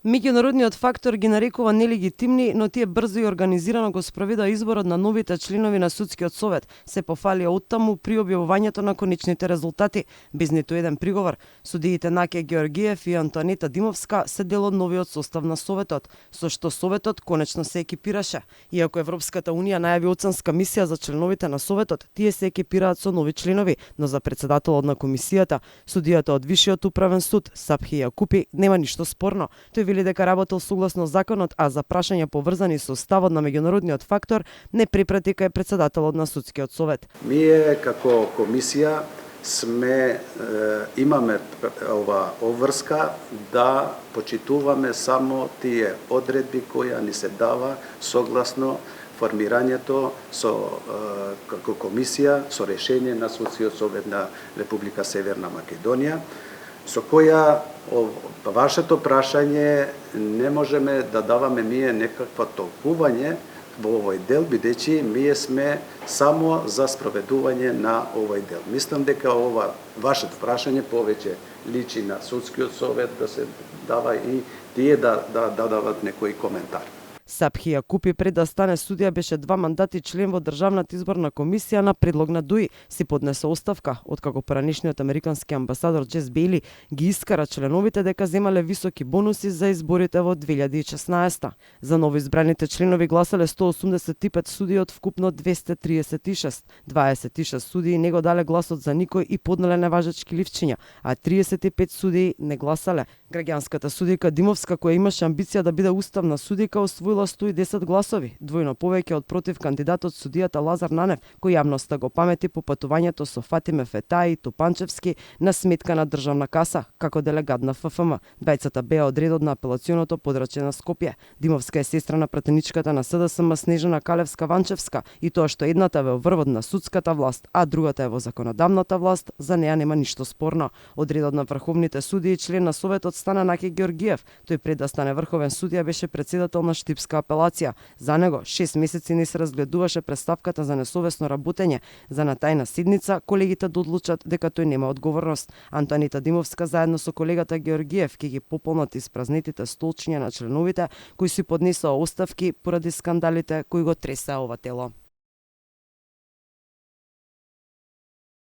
Меѓународниот фактор ги нарекува нелегитимни, но тие брзо и организирано го спроведа изборот на новите членови на судскиот совет. Се пофалија оттаму при објавувањето на конечните резултати, без ниту еден приговор. Судиите Наке Георгиев и Антоанета Димовска се дел од новиот состав на советот, со што советот конечно се екипираше. Иако Европската унија најави оценска мисија за членовите на советот, тие се екипираат со нови членови, но за председателот на комисијата, судијата од Вишиот управен суд Сабхи Јакупи, нема ништо спорно. Тој вели дека работел согласно законот, а за прашања поврзани со ставот на меѓународниот фактор не препрати кај председателот на судскиот совет. Ние како комисија имаме ова обврска да почитуваме само тие одредби кои ни се дава согласно формирањето како комисија со решение на судскиот совет на Република Северна Македонија, со која вашето прашање не можеме да даваме ние некакво толкување во овој дел, бидејќи ние сме само за спроведување на овој дел. Мислам дека ова вашето прашање повеќе личи на судскиот совет да се дава и тие да дават некој коментар. Сабхи Јакупи пред да стане судија беше 2 мандати член во Државната изборна комисија на предлог на ДУИ. Си поднесе оставка, откако поранешниот американски амбасадор Џес Бејли ги искара членовите дека земале високи бонуси за изборите во 2016. За новоизбраните членови гласале 185 судии од вкупно 236. 26 судии не го дале гласот за никој и поднале неважечки ливчиња, а 35 судии не гласале. Граѓанската судика Димовска, која имаше амбиција да биде уставна судика, освоила 110 гласови, двојно повеќе од против кандидатот судијата Лазар Нанев, кој јавноста го памети по патувањето со Фатиме Фетаи и Топанчевски на сметка на државна каса, како делегат на ФФМ. Двајцата беа од редот на апелационото подрачје на Скопје. Димовска е сестра на пратеничката на СДСМ Снежана Калевска-Ванчевска и тоа што едната е во врвот на судската власт, а другата е во законодавната власт, за неа нема ништо спорно. Од редот на врховните судии член на советот стана Наке Георгиев. Тој пред да стане врховен судија беше председател на Штипска апелација. За него 6 месеци не се разгледуваше представката за несовесно работење. За на тајна седница колегите да одлучат дека тој нема одговорност. Антоанета Димовска заедно со колегата Георгиев ќе ги пополнат испразнетите столчиња на членовите кои си поднесоа оставки поради скандалите кои го тресеа ова тело.